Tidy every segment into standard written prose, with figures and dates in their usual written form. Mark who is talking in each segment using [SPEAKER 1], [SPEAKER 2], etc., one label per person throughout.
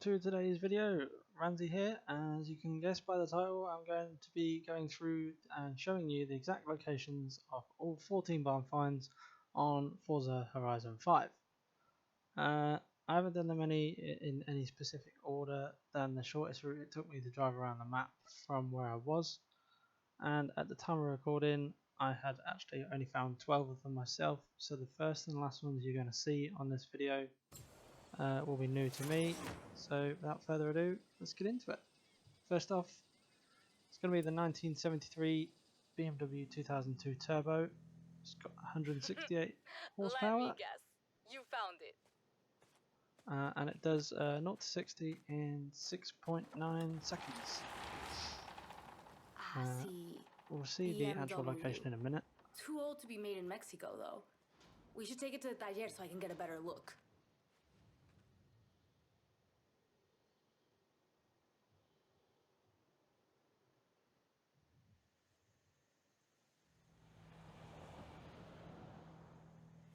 [SPEAKER 1] to today's video. Ramsey here. As you can guess by the title, I'm going to be going through and showing you the exact locations of all 14 barn finds on Forza Horizon 5. I haven't done them in any specific order than the shortest route it took me to drive around the map from where I was, and at the time of recording I had actually only found 12 of them myself, so the first and last ones you're going to see on this video will be new to me. So without further ado, let's get into it. First off, it's going to be the 1973 BMW 2002 Turbo. It's got 168 horsepower.
[SPEAKER 2] Let me guess, you found it.
[SPEAKER 1] And it does 0 to 60 in 6.9 seconds. We'll see the actual location in a minute.
[SPEAKER 2] Too old to be made in Mexico, though. We should take it to the taller so I can get a better look.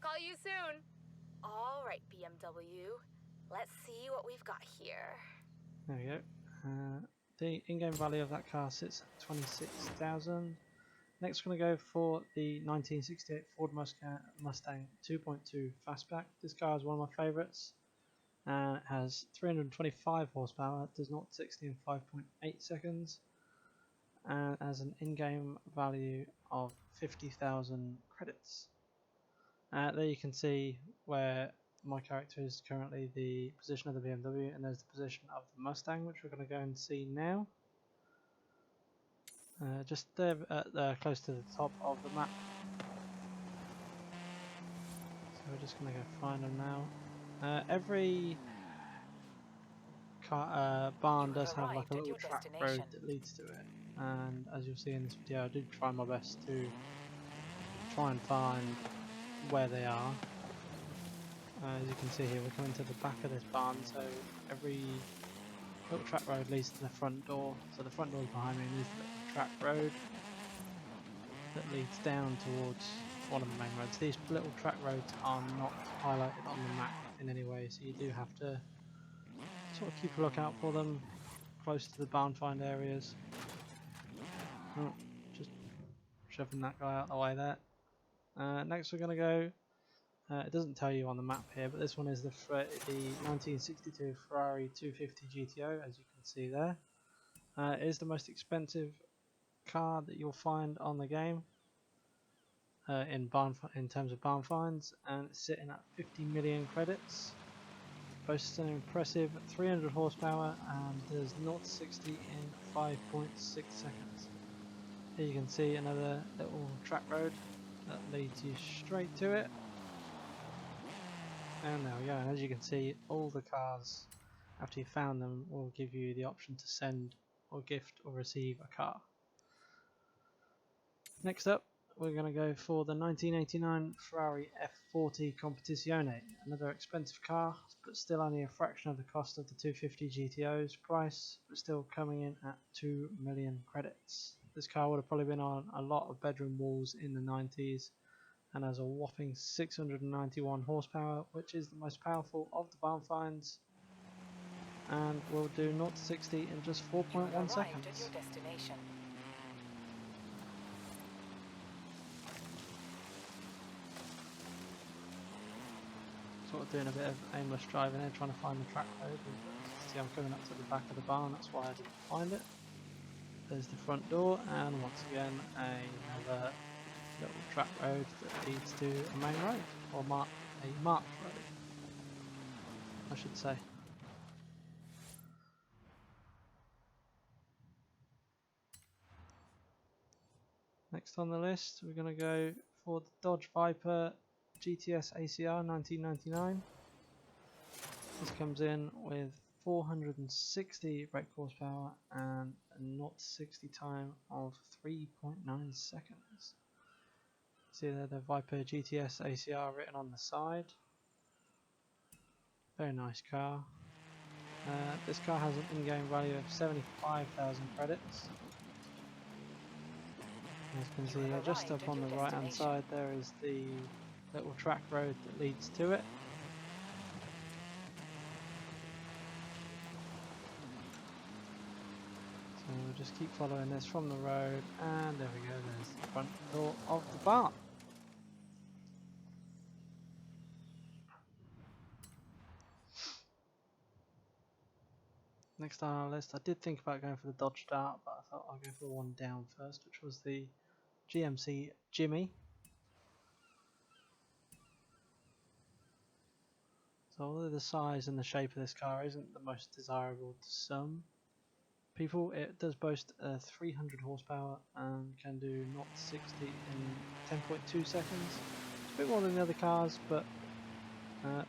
[SPEAKER 2] Call you soon. All right, BMW. Let's see what we've got here.
[SPEAKER 1] There we go. The in-game value of that car sits at 26,000. Next, we're going to go for the 1968 Ford Mustang 2.2 Fastback. This car is one of my favourites. It has 325 horsepower, does 0 to 60 in 5.8 seconds, and has an in-game value of 50,000 credits. There you can see where my character is currently, the position of the BMW, and there's the position of the Mustang, which we're going to go and see now. Just there, close to the top of the map. So we're just going to go find them now. Every barn does have like a little track road that leads to it, and as you'll see in this video, I did try my best to try and find where they are. As you can see here, we're coming to the back of this barn, so every little track road leads to the front door. So the front door is behind me, and there's the track road that leads down towards one of the main roads. These little track roads are not highlighted on the map in any way, so you do have to sort of keep a lookout for them close to the barn find areas. Oh, just shoving that guy out of the way there. Next we're going to go, it doesn't tell you on the map here, but this one is the 1962 Ferrari 250 GTO, as you can see there. It is the most expensive car that you'll find on the game in terms of barn finds, and it's sitting at 50 million credits. Boasts an impressive 300 horsepower and does 0 to 60 in 5.6 seconds. Here you can see another little track road that leads you straight to it. And there we go, and as you can see, all the cars, after you've found them, will give you the option to send or gift or receive a car. Next up, we're going to go for the 1989 Ferrari F40 Competizione, another expensive car, but still only a fraction of the cost of the 250 GTO's price, but still coming in at 2 million credits. This car would have probably been on a lot of bedroom walls in the 90s, and has a whopping 691 horsepower, which is the most powerful of the barn finds, and will do 0 to 60 in just 4.1 seconds.
[SPEAKER 2] At your destination.
[SPEAKER 1] Sort of doing a bit of aimless driving here, trying to find the track road. See, I'm coming up to the back of the barn, that's why I didn't find it. There's the front door, and once again another little track road that leads to a main road, or a marked road, I should say. Next on the list, we're going to go for the Dodge Viper GTS ACR 1999. This comes in with 460 brake horsepower and a 0 to 60 time of 3.9 seconds. See there the Viper GTS ACR written on the side. Very nice car. This car has an in-game value of 75,000 credits. As you can see, just up on the right hand side there is the little track road that leads to it. we'll just keep following this from the road, and there we go, there's the front door of the barn. Next on our list, I did think about going for the Dodge Dart, but I thought I'll go for the one down first, which was the GMC Jimmy. So although the size and the shape of this car isn't the most desirable to some people, it does boast a 300 horsepower and can do 0 to 60 in 10.2 seconds. It's a bit more than the other cars, but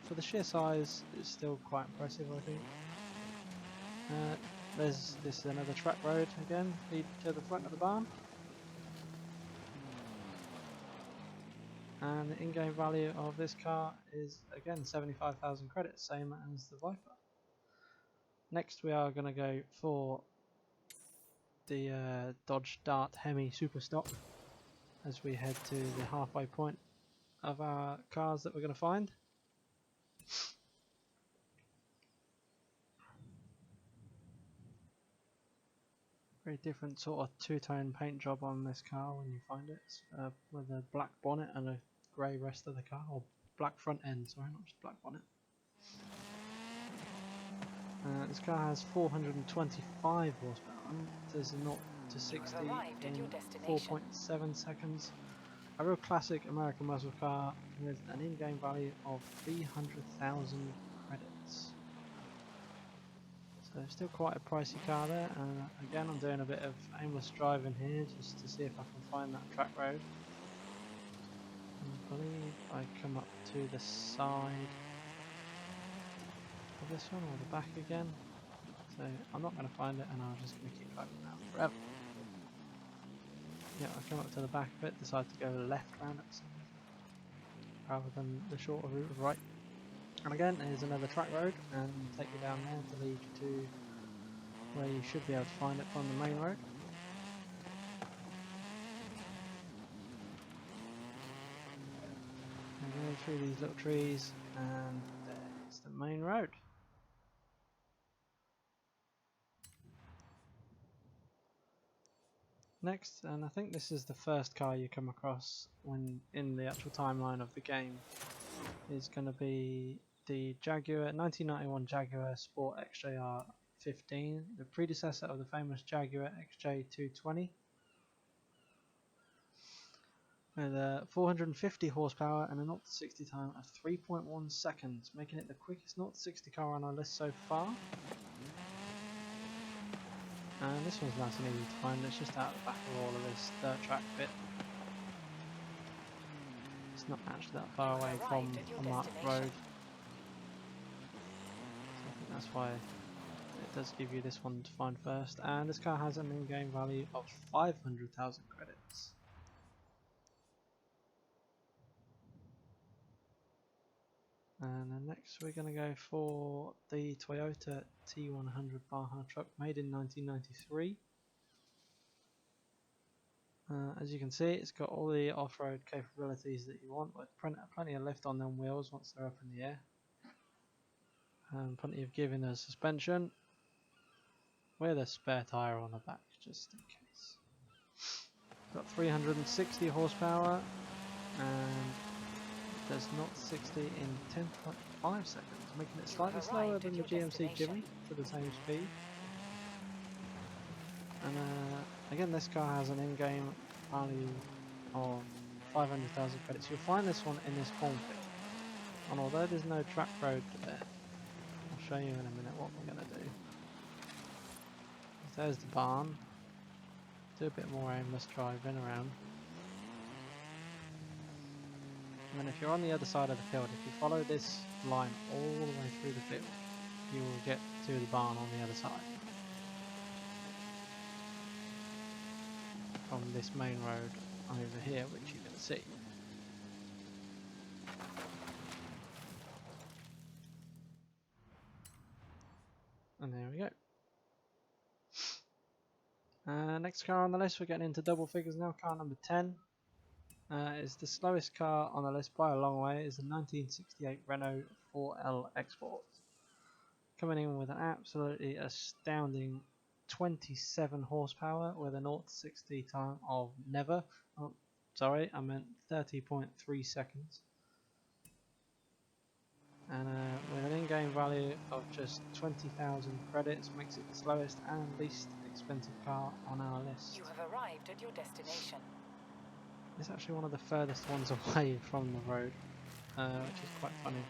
[SPEAKER 1] for the sheer size, it's still quite impressive, I think. This is another track road again, leading to the front of the barn. And the in-game value of this car is again 75,000 credits, same as the Viper. Next we are going to go for the Dodge Dart Hemi Super Stock as we head to the halfway point of our cars that we're going to find. Very different sort of two-tone paint job on this car when you find it, with a black bonnet and a grey rest of the car, or black front end, sorry, not just black bonnet. This car has 425 horsepower, does 0 to 60 in 4.7 seconds. A real classic American muscle car with an in-game value of 300,000 credits. So still quite a pricey car there, and again I'm doing a bit of aimless driving here just to see if I can find that track road. I believe I come up to the side of this one, or the back again, so I'm not going to find it and I'm just going to keep driving now forever. Yeah, I come up to the back of it, decide to go left round it rather than the shorter route of right. And again, here's another track road, and take you down there to lead you to where you should be able to find it from the main road. And go through these little trees, and there's the main road. Next, and I think this is the first car you come across when in the actual timeline of the game, is going to be the Jaguar 1991 Jaguar Sport XJR-15, the predecessor of the famous Jaguar XJ220, with 450 horsepower and a 0 to 60 time of 3.1 seconds, making it the quickest 0 to 60 car on our list so far. And this one's nice and easy to find, it's just out the back of all of this dirt track bit. It's not actually that far away from a marked road. So I think that's why it does give you this one to find first. And this car has an in-game value of 500,000 credits. And then next we're going to go for the Toyota T100 Baja truck, made in 1993. As you can see, it's got all the off-road capabilities that you want, with plenty of lift on them wheels once they're up in the air, and plenty of give in the suspension, with a spare tyre on the back just in case. Got 360 horsepower and does 0 to 60 in 10.5 seconds, making it slightly slower than the GMC Jimmy for the same speed. And again, this car has an in-game value of 500,000 credits. You'll find this one in this cornfield, and although there's no track road there, I'll show you in a minute what we're going to do. There's the barn. Do a bit more aimless driving around. And then if you're on the other side of the field, if you follow this line all the way through the field, you will get to the barn on the other side from this main road over here, which you can see. And there we go. Next car on the list, we're getting into double figures now. Car number 10 is the slowest car on the list by a long way. Is the 1968 Renault 4L Export, coming in with an absolutely astounding 27 horsepower with a 0 to 60 time of never. Oh, sorry, I meant 30.3 seconds. And with an in-game value of just 20,000 credits, makes it the slowest and least expensive car on our list.
[SPEAKER 2] You have arrived at your destination.
[SPEAKER 1] It's actually one of the furthest ones away from the road, which is quite funny.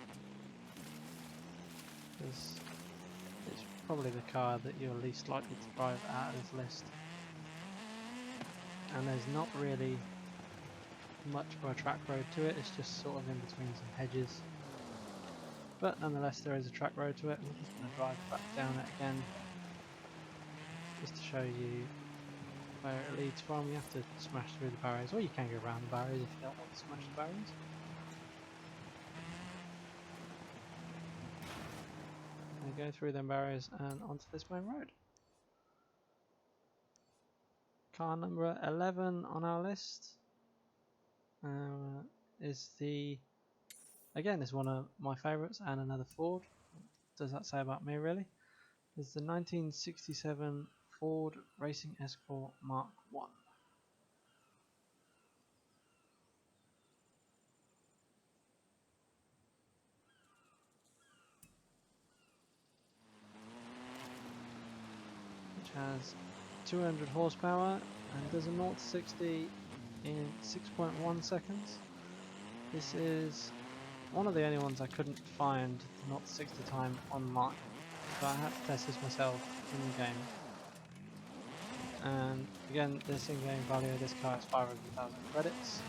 [SPEAKER 1] Because it's probably the car that you're least likely to drive out of this list. And there's not really much of a track road to it, it's just sort of in between some hedges. But nonetheless there is a track road to it. I'm just going to drive back down it again, just to show you where it leads from. You have to smash through the barriers, or you can go around the barriers if you don't want to smash the barriers. And go through them barriers and onto this main road. Car number 11 on our list is the, again, is one of my favourites and another Ford. What does that say about me really? Is the 1967 Ford Racing Escort Mark I. Which has 200 horsepower and does a 0 to 60 in 6.1 seconds. This is one of the only ones I couldn't find the 0 to 60 time online, so I had to test this myself in the game. And again, this in-game value of this car is 500,000 credits.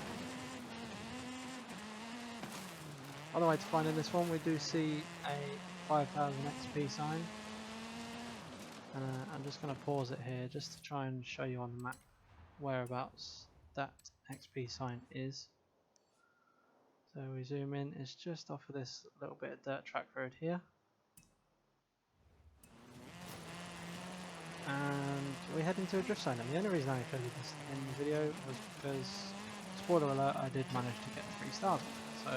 [SPEAKER 1] Other way to find in this one, we do see a 5,000 XP sign. I'm just going to pause it here just to try and show you on the map whereabouts that XP sign is. So we zoom in, it's just off of this little bit of dirt track road here. And we head into a drift zone, and the only reason I included this in the video was because, spoiler alert, I did manage to get 3 stars on it. So,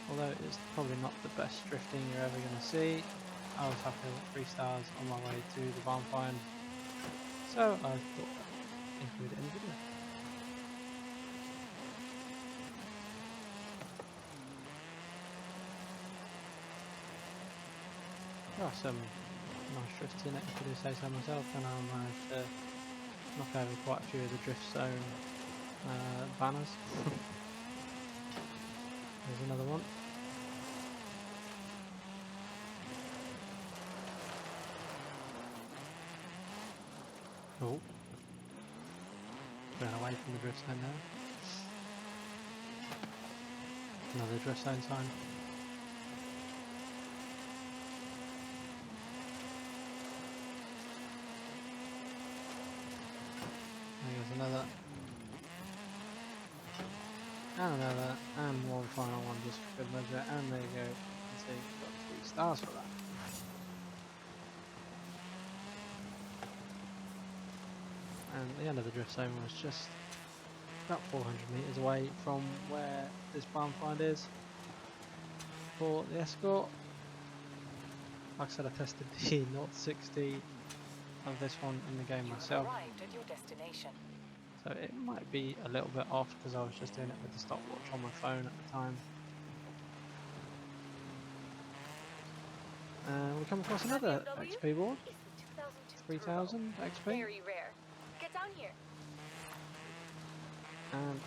[SPEAKER 1] although it's probably not the best drifting you're ever going to see, I was happy with 3 stars on my way to the barn find, so I thought I'd include it in the video. There are some nice drifts in it, if I do say so myself, and I managed to knock over quite a few of the drift zone banners. There's another one. Oh, ran away from the drift zone there. Another drift zone sign. There's another. And another. And one final one just for good measure. And there you go. You can see we've got 3 stars for that. And the end of the drift zone was just about 400 metres away from where this barn find is for the Escort. Like I said, I tested the 0 to 60 of this one in the game myself, so it might be a little bit off because I was just doing it with the stopwatch on my phone at the time. We come across another XP board, 3000 XP.
[SPEAKER 2] Very rare. Get down here.
[SPEAKER 1] And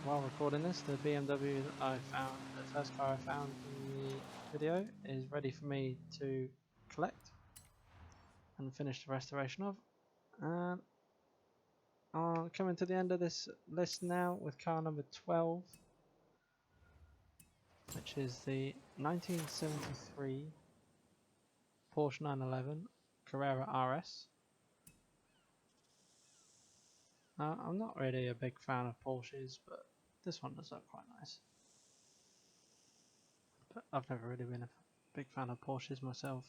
[SPEAKER 1] while recording this, the BMW that I found, the first car I found in the video, is ready for me to collect and finish the restoration of. And I'm coming to the end of this list now with car number 12, which is the 1973 Porsche 911 Carrera RS. I'm not really a big fan of Porsches, but this one does look quite nice. But I've never really been a big fan of Porsches myself.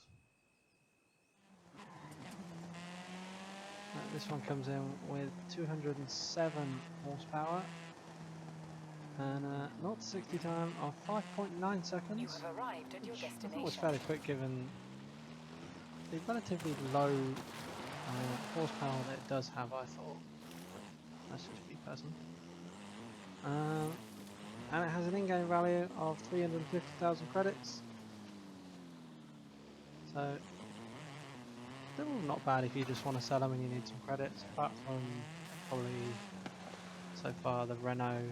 [SPEAKER 1] This one comes in with 207 horsepower and a 0 to 60 time of 5.9 seconds.
[SPEAKER 2] You have arrived at your destination.
[SPEAKER 1] I thought it was fairly quick given the relatively low horsepower that it does have, I thought. That's just me personally. And it has an in-game value of 350,000 credits. So, still not bad if you just want to sell them and you need some credits, apart from probably so far the Renault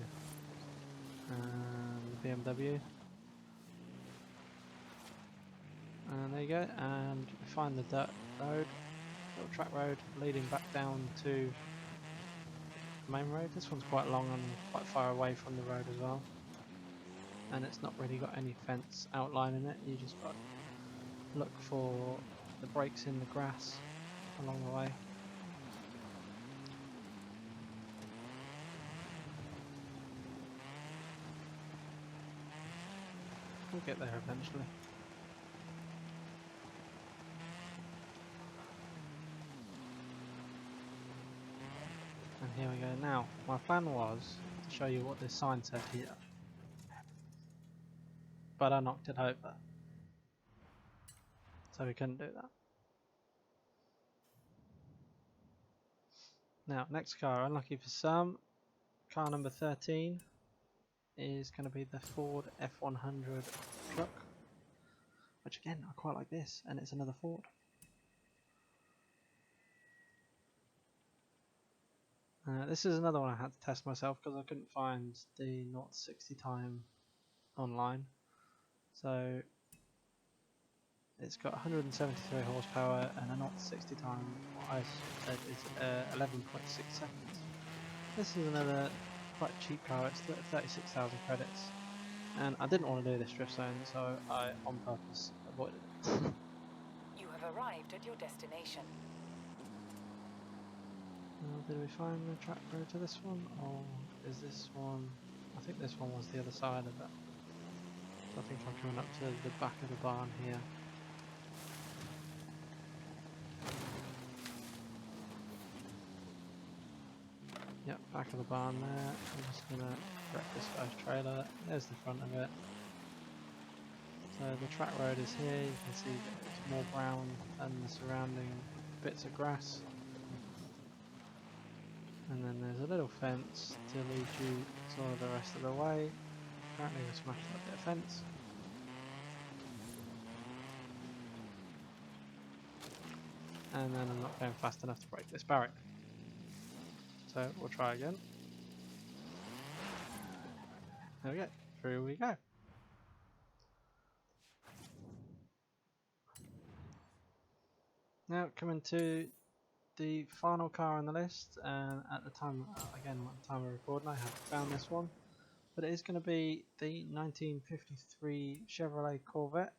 [SPEAKER 1] and the BMW. And there you go, and we find the dirt road, little track road leading back down to the main road. This one's quite long and quite far away from the road as well. And it's not really got any fence outline in it, you just got to look for the breaks in the grass along the way. We'll get there eventually. And here we go. Now, my plan was to show you what this sign said here, but I knocked it over, so we couldn't do that. Now, next car, unlucky for some, car number 13 is going to be the Ford F100 truck, which again, I quite like this, and it's another Ford. This is another one I had to test myself because I couldn't find the 0 to 60 time online. So it's got 173 horsepower and a 0 to 60 time, what I said is 11.6 seconds. This is another quite cheap car, it's 36,000 credits. And I didn't want to do this drift zone, so I on purpose avoided it.
[SPEAKER 2] You have arrived at your destination.
[SPEAKER 1] Did we find the track road to this one, or is this one? I think this one was the other side of it. So I think I'm coming up to the back of the barn here. Yep, back of the barn there. I'm just gonna wreck this guy's trailer. There's the front of it. So the track road is here. You can see that it's more brown than the surrounding bits of grass. And then there's a little fence to lead you sort of the rest of the way. Apparently we smashed that bit of fence. And then I'm not going fast enough to break this barrier. So we'll try again. There we go, through we go. Now coming to the final car on the list, and at the time, again, at the time of recording, I haven't found this one, but it is going to be the 1953 Chevrolet Corvette.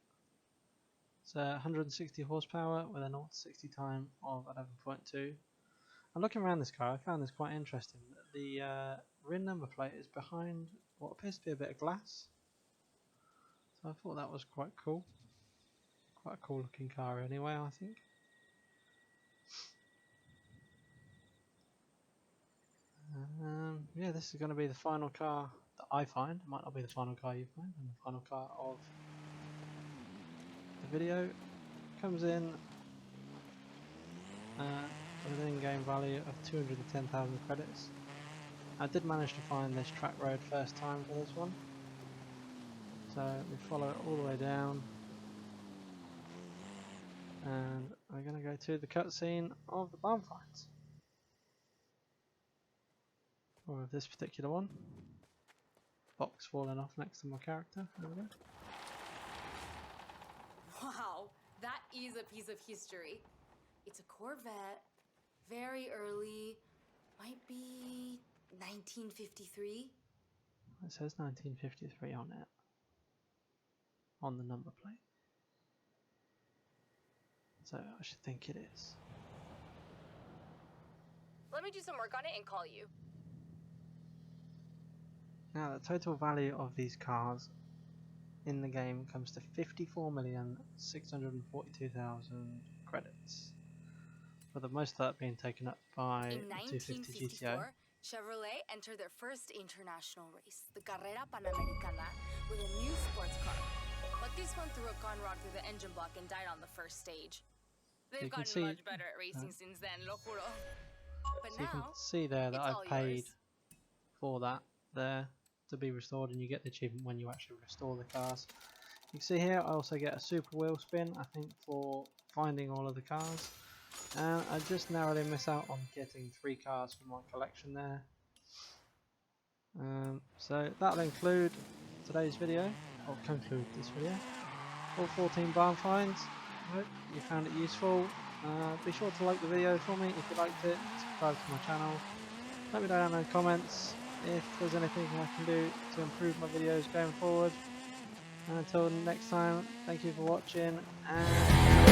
[SPEAKER 1] It's 160 horsepower with a 0 to 60 time of 11.2. I'm looking around this car, I found this quite interesting. The rear number plate is behind what appears to be a bit of glass, so I thought that was quite cool. Quite a cool looking car anyway, I think. Yeah, this is going to be the final car that I find. It might not be the final car you find, and the final car of the video. Comes in with an in-game value of 210,000 credits. I did manage to find this track road first time for this one. So we follow it all the way down. And we're going to go to the cutscene of the barn fights. Or of this particular one. Box falling off next to my character. There we go.
[SPEAKER 2] Wow, that is a piece of history. It's a Corvette, very early, might be 1953.
[SPEAKER 1] It says 1953 on it. On the number plate. So I should think it is.
[SPEAKER 2] Let me do some work on it and call you.
[SPEAKER 1] Now the total value of these cars in the game comes to 54,642,000 credits, with the most of that being taken up by
[SPEAKER 2] In
[SPEAKER 1] the 250 GTO.
[SPEAKER 2] 1954, Chevrolet entered their first international race, the Carrera Panamericana, with a new sports car. But this one threw a conrod through the engine block and died on the first stage. They've
[SPEAKER 1] can
[SPEAKER 2] gotten
[SPEAKER 1] see,
[SPEAKER 2] much better at racing since then, lo juro. But
[SPEAKER 1] so you can
[SPEAKER 2] now,
[SPEAKER 1] see there that
[SPEAKER 2] it's
[SPEAKER 1] I've
[SPEAKER 2] all
[SPEAKER 1] paid
[SPEAKER 2] yours.
[SPEAKER 1] for that there to be restored, and you get the achievement when you actually restore the cars. You can see here I also get a super wheel spin, I think, for finding all of the cars, and I just narrowly miss out on getting 3 cars from my collection there. So that'll include today's video, or conclude this video. All 14 barn finds. I hope you found it useful. Be sure to like the video for me if you liked it, subscribe to my channel. Let me know down in the comments if there's anything I can do to improve my videos going forward. And until next time, thank you for watching, and